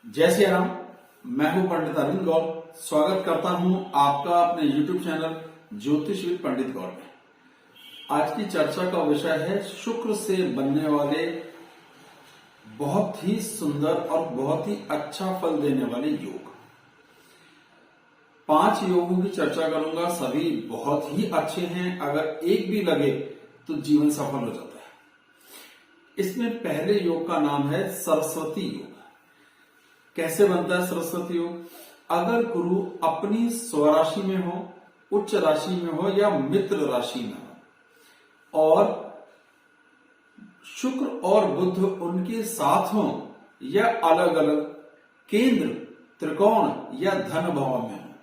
जय श्री राम। मैं हूं पंडित अरविंद गौड़। स्वागत करता हूं आपका अपने YouTube चैनल ज्योतिष विद पंडित गौड़ में। आज की चर्चा का विषय है शुक्र से बनने वाले बहुत ही सुंदर और बहुत ही अच्छा फल देने वाले योग। 5 योगों की चर्चा करूंगा, सभी बहुत ही अच्छे हैं। अगर एक भी लगे तो जीवन सफल हो जाता है। इसमें पहले योग का नाम है सरस्वती योग। कैसे बनता है सरस्वती योग? अगर गुरु अपनी स्वराशि में हो, उच्च राशि में हो या मित्र राशि में हो और शुक्र और बुध उनके साथ हो या अलग अलग केंद्र, त्रिकोण या धन भाव में हो।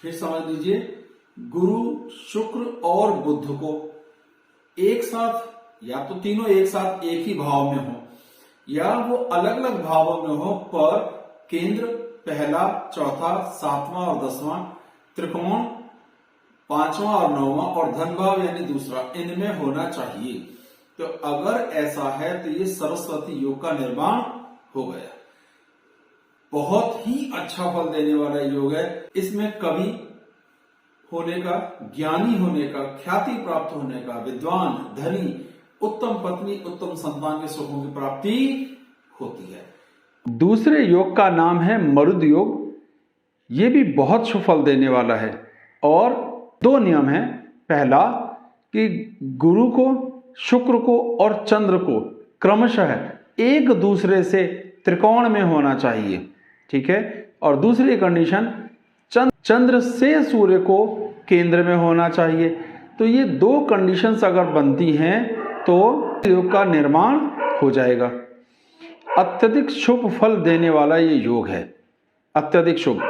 फिर समझ लीजिए, गुरु, शुक्र और बुध को एक साथ या तो तीनों एक साथ एक ही भाव में हो या वो अलग अलग भावों में हो, पर केंद्र पहला, चौथा, 7वां और 10वां, त्रिकोण 5वां और 9वां और धन भाव यानी दूसरा, इनमें होना चाहिए। तो अगर ऐसा है तो ये सरस्वती योग का निर्माण हो गया। बहुत ही अच्छा फल देने वाला योग है। इसमें कवि होने का, ज्ञानी होने का, ख्याति प्राप्त होने का, विद्वान, धनी, उत्तम पत्नी, उत्तम संतान के सुखों की प्राप्ति होती है। दूसरे योग का नाम है मरुद योग। ये भी बहुत शुभ फल देने वाला है और 2 नियम हैं। पहला कि गुरु को, शुक्र को और चंद्र को क्रमशः एक दूसरे से त्रिकोण में होना चाहिए, ठीक है। और दूसरी कंडीशन, चंद्र से सूर्य को केंद्र में होना चाहिए। तो ये 2 कंडीशंस अगर बनती हैं तो योग का निर्माण हो जाएगा। अत्यधिक शुभ फल देने वाला ये योग है, अत्यधिक शुभ।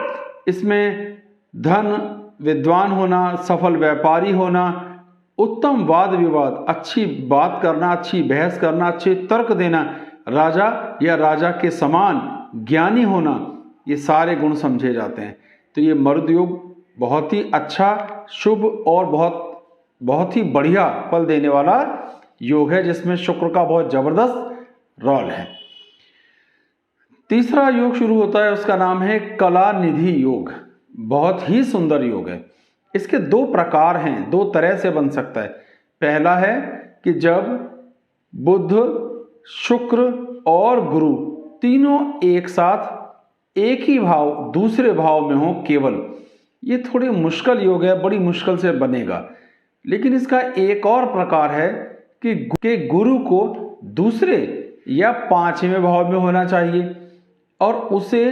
इसमें धन, विद्वान होना, सफल व्यापारी होना, उत्तम वाद विवाद, अच्छी बात करना, अच्छी बहस करना, अच्छे तर्क देना, राजा या राजा के समान ज्ञानी होना, ये सारे गुण समझे जाते हैं। तो ये मरुद योग बहुत ही अच्छा, शुभ और बहुत ही बढ़िया फल देने वाला योग है, जिसमें शुक्र का बहुत जबरदस्त रोल है। तीसरा योग शुरू होता है, उसका नाम है कला निधि योग। बहुत ही सुंदर योग है। इसके 2 प्रकार हैं, 2 तरह से बन सकता है। पहला है कि जब बुध, शुक्र और गुरु तीनों एक साथ एक ही भाव, दूसरे भाव में हो केवल। ये थोड़ी मुश्किल योग है, बड़ी मुश्किल से बनेगा। लेकिन इसका एक और प्रकार है कि गुरु को दूसरे या 5वें भाव में होना चाहिए और उसे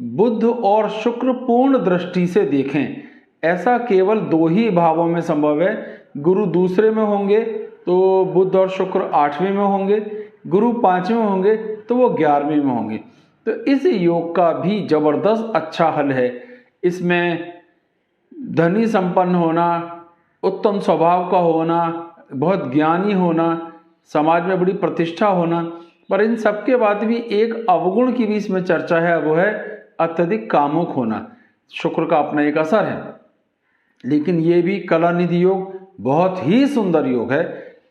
बुध और शुक्र पूर्ण दृष्टि से देखें। ऐसा केवल 2 ही भावों में संभव है। गुरु दूसरे में होंगे तो बुध और शुक्र 8वें में होंगे, गुरु 5वें में होंगे तो वो 11वें में होंगे। तो इस योग का भी जबरदस्त अच्छा हल है। इसमें धनी संपन्न होना, उत्तम स्वभाव का होना, बहुत ज्ञानी होना, समाज में बड़ी प्रतिष्ठा होना, पर इन सबके बाद भी एक अवगुण की भी इसमें चर्चा है, वो है अत्यधिक कामुक होना। शुक्र का अपना एक असर है। लेकिन ये भी कला निधि योग बहुत ही सुंदर योग है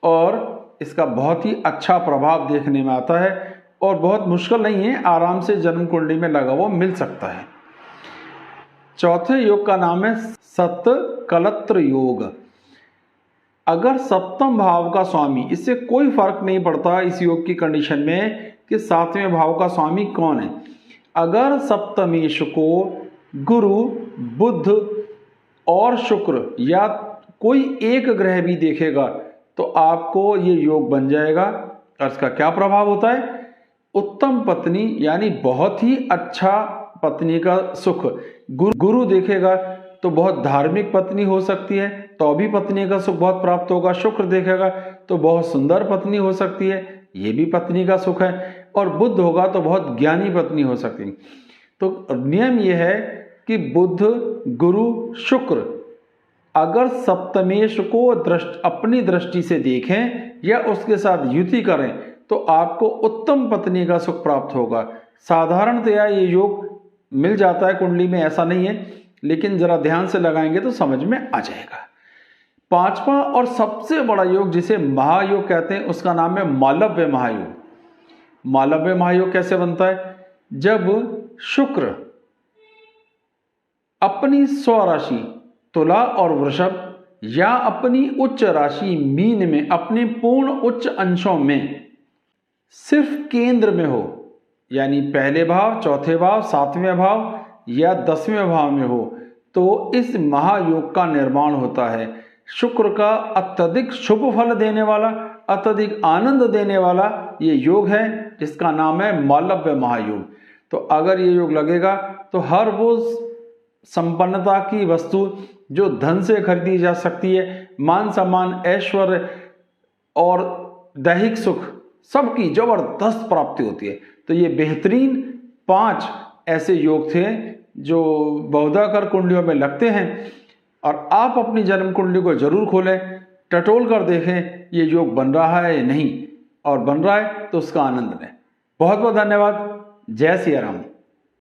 और इसका बहुत ही अच्छा प्रभाव देखने में आता है और बहुत मुश्किल नहीं है, आराम से जन्म कुंडली में लगा हुआ मिल सकता है। चौथे योग का नाम है सप्त कलत्र योग। अगर 7वें भाव का स्वामी, इससे कोई फर्क नहीं पड़ता इस योग की कंडीशन में कि 7वें भाव का स्वामी कौन है। अगर सप्तमेश को गुरु, बुध और शुक्र या कोई एक ग्रह भी देखेगा तो आपको ये योग बन जाएगा। और इसका क्या प्रभाव होता है? उत्तम पत्नी यानी बहुत ही अच्छा पत्नी का सुख। गुरु देखेगा तो बहुत धार्मिक पत्नी हो सकती है, तो भी पत्नी का सुख बहुत प्राप्त होगा। शुक्र देखेगा तो बहुत सुंदर पत्नी हो सकती है, ये भी पत्नी का सुख है। और बुध होगा तो बहुत ज्ञानी पत्नी हो सकती है। तो नियम यह है कि बुध, गुरु, शुक्र अगर सप्तमेश को अपनी दृष्टि से देखें या उसके साथ युति करें तो आपको उत्तम पत्नी का सुख प्राप्त होगा। साधारणतया ये योग मिल जाता है कुंडली में, ऐसा नहीं है, लेकिन जरा ध्यान से लगाएंगे तो समझ में आ जाएगा। 5वां और सबसे बड़ा योग जिसे महायोग कहते हैं, उसका नाम है मालव्य महायोग। मालव्य महायोग कैसे बनता है? जब शुक्र अपनी स्वराशि तुला और वृषभ या अपनी उच्च राशि मीन में अपने पूर्ण उच्च अंशों में सिर्फ केंद्र में हो, यानी पहले भाव, चौथे भाव, सातवें भाव या 10वें भाव में हो, तो इस महायोग का निर्माण होता है। शुक्र का अत्यधिक शुभ फल देने वाला, अत्यधिक आनंद देने वाला ये योग है जिसका नाम है मालव्य महायोग। तो अगर ये योग लगेगा तो हर वो संपन्नता की वस्तु जो धन से खरीदी जा सकती है, मान सम्मान, ऐश्वर्य और दैहिक सुख, सबकी जबरदस्त प्राप्ति होती है। तो ये बेहतरीन 5 ऐसे योग थे जो बहुधाकर कुंडलियों में लगते हैं, और आप अपनी जन्म कुंडली को जरूर खोलें, टटोल कर देखें ये योग बन रहा है या नहीं, और बन रहा है तो उसका आनंद लें। बहुत बहुत धन्यवाद। जय सिया राम।